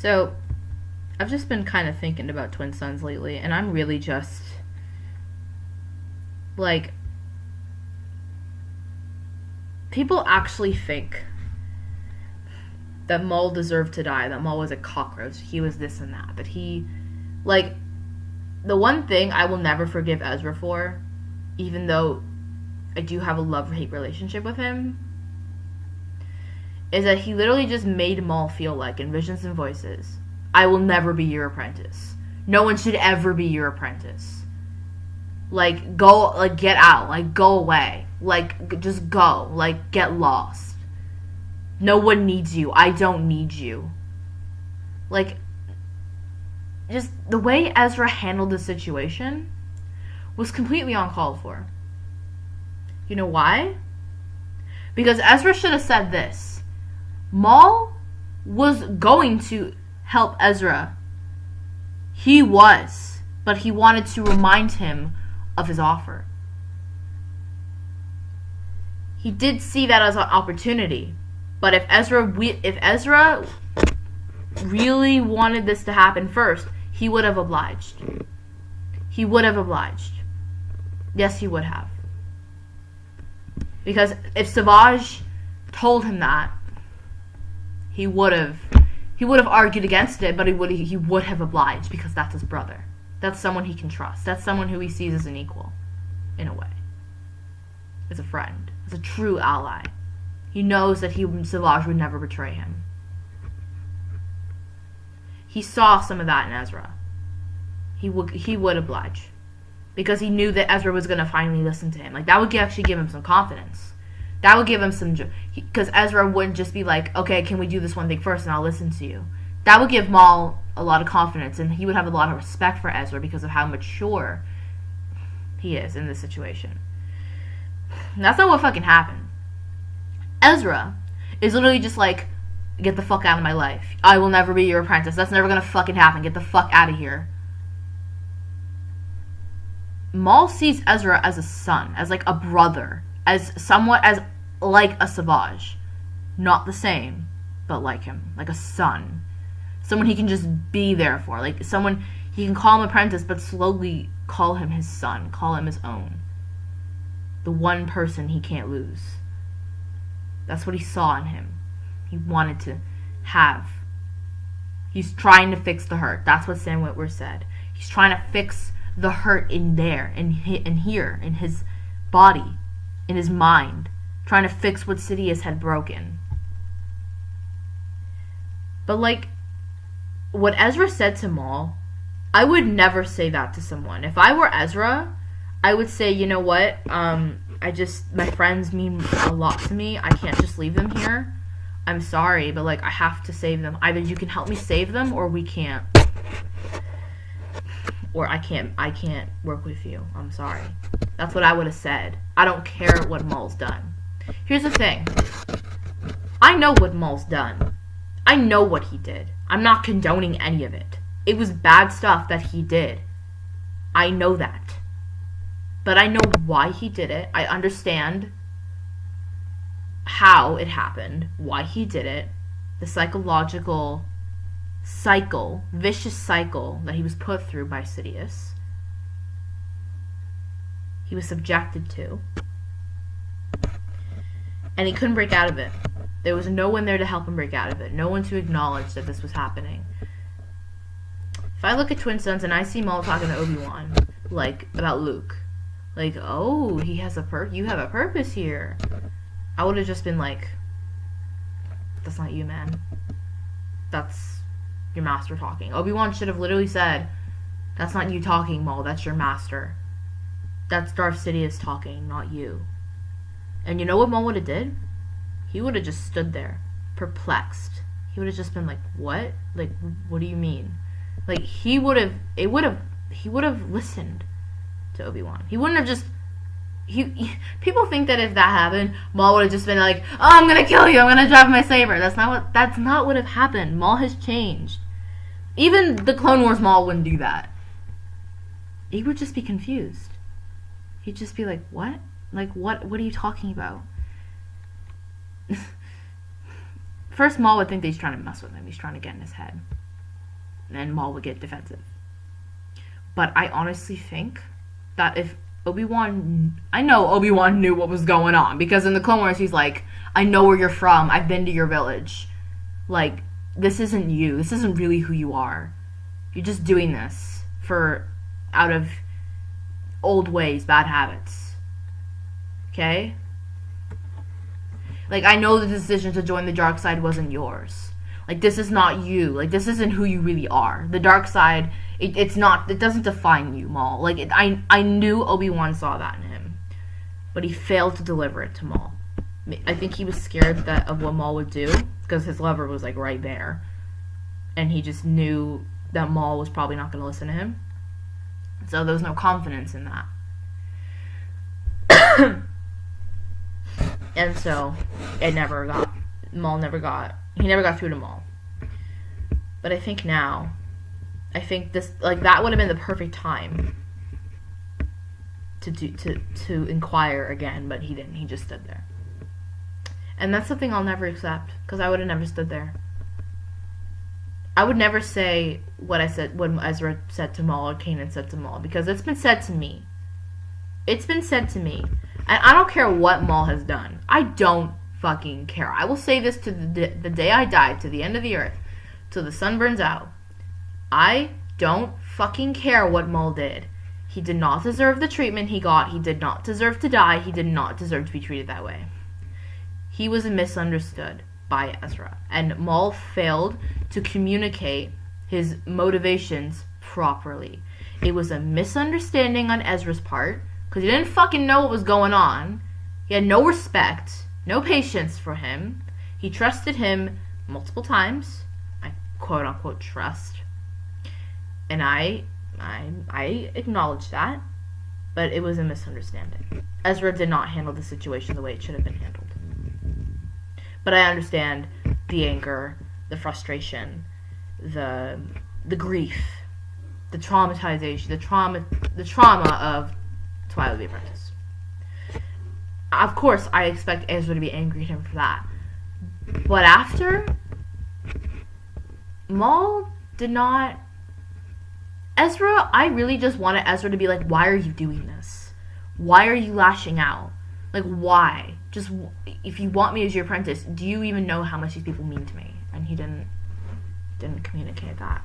So, I've just been kind of thinking about twin sons lately, and I'm really just like, people actually think that Maul deserved to die, that Maul was a cockroach, he was this and that he, like, the one thing I will never forgive Ezra for, even though I do have a love-hate relationship with him, is that he literally just made Maul feel like, in Visions and Voices, I will never be your apprentice. No one should ever be your apprentice. Like, go, like, get out. Like, go away. Like, just go. Like, get lost. No one needs you. I don't need you. Like, just the way Ezra handled the situation was completely uncalled for. You know why? Because Ezra should have said this. Maul was going to help Ezra. He was. But he wanted to remind him of his offer. He did see that as an opportunity. But if Ezra really wanted this to happen first, he would have obliged. He would have obliged. Yes, he would have. Because if Savage told him that, he would have argued against it, but he would have obliged, because that's his brother. That's someone he can trust. That's someone who he sees as an equal, in a way. As a friend. As a true ally. He knows that Savage would never betray him. He saw some of that in Ezra. He would oblige. Because he knew that Ezra was going to finally listen to him. Like, that would actually give him some confidence. That would give him some... Because Ezra wouldn't just be like, okay, can we do this one thing first and I'll listen to you. That would give Maul a lot of confidence, and he would have a lot of respect for Ezra because of how mature he is in this situation. And that's not what fucking happened. Ezra is literally just like, get the fuck out of my life. I will never be your apprentice. That's never gonna fucking happen. Get the fuck out of here. Maul sees Ezra as a son, as like a brother, as somewhat as like a Savage. Not the same, but like him. Like a son. Someone he can just be there for. Like someone he can call him apprentice, but slowly call him his son. Call him his own. The one person he can't lose. That's what he saw in him. He wanted to have. He's trying to fix the hurt. That's what Sam Witwer said. He's trying to fix the hurt in there, in here, in his body, in his mind. Trying to fix what Sidious had broken. But like, what Ezra said to Maul, I would never say that to someone. If I were Ezra, I would say, you know what, my friends mean a lot to me. I can't just leave them here. I'm sorry, but like, I have to save them. Either you can help me save them, or we can't. Or I can't work with you. I'm sorry. That's what I would have said. I don't care what Maul's done. Here's the thing. I know what Maul's done. I know what he did. I'm not condoning any of it. It was bad stuff that he did. I know that. But I know why he did it. I understand how it happened, why he did it, the psychological cycle, vicious cycle that he was put through by Sidious. He was subjected to. And he couldn't break out of it. There was no one there to help him break out of it. No one to acknowledge that this was happening. If I look at Twin Sons and I see Maul talking to Obi-Wan, like, about Luke, like, oh, he has you have a purpose here, I would have just been like, that's not you, man. That's your master talking. Obi-Wan should have literally said, that's not you talking, Maul, that's your master. That's Darth Sidious talking, not you. And you know what Maul would have did? He would have just stood there, perplexed. He would have just been like, what? Like, what do you mean? Like, he would have listened to Obi-Wan. He wouldn't have just, people think that if that happened, Maul would have just been like, oh, I'm gonna kill you, I'm gonna drive my saber. That's not what have happened. Maul has changed. Even the Clone Wars Maul wouldn't do that. He would just be confused. He'd just be like, what? Like, what are you talking about? First, Maul would think that he's trying to mess with him. He's trying to get in his head. and Maul would get defensive. But I honestly think that if Obi-Wan... I know Obi-Wan knew what was going on, because in the Clone Wars he's like, I know where you're from, I've been to your village. Like, this isn't you. This isn't really who you are. You're just doing this out of old ways, bad habits. Okay? Like, I know the decision to join the dark side wasn't yours. Like, this is not you. Like, this isn't who you really are. The dark side, it doesn't define you, Maul. Like, I knew Obi-Wan saw that in him. But he failed to deliver it to Maul. I think he was scared of what Maul would do, because his lover was, like, right there. And he just knew that Maul was probably not going to listen to him. So there was no confidence in that. And so he never got through to Maul. But I think now, that would have been the perfect time to inquire again, but he didn't. He just stood there. And that's something I'll never accept, because I would have never stood there. I would never say what Ezra said to Maul or Kanan said to Maul, because it's been said to me. It's been said to me. And I don't care what Maul has done. I don't fucking care. I will say this to the day I die, to the end of the earth, till the sun burns out. I don't fucking care what Maul did. He did not deserve the treatment he got. He did not deserve to die. He did not deserve to be treated that way. He was misunderstood by Ezra. And Maul failed to communicate his motivations properly. It was a misunderstanding on Ezra's part, because he didn't fucking know what was going on. He had no respect, no patience for him. He trusted him multiple times. I quote-unquote trust. And I acknowledge that. But it was a misunderstanding. Ezra did not handle the situation the way it should have been handled. But I understand the anger, the frustration, the grief, the traumatization, the trauma of Twilight of the Apprentice. Of course, I expect Ezra to be angry at him for that. But after, Maul did not... Ezra, I really just wanted Ezra to be like, why are you doing this? Why are you lashing out? Like, why? Just, if you want me as your apprentice, do you even know how much these people mean to me? And he didn't communicate that.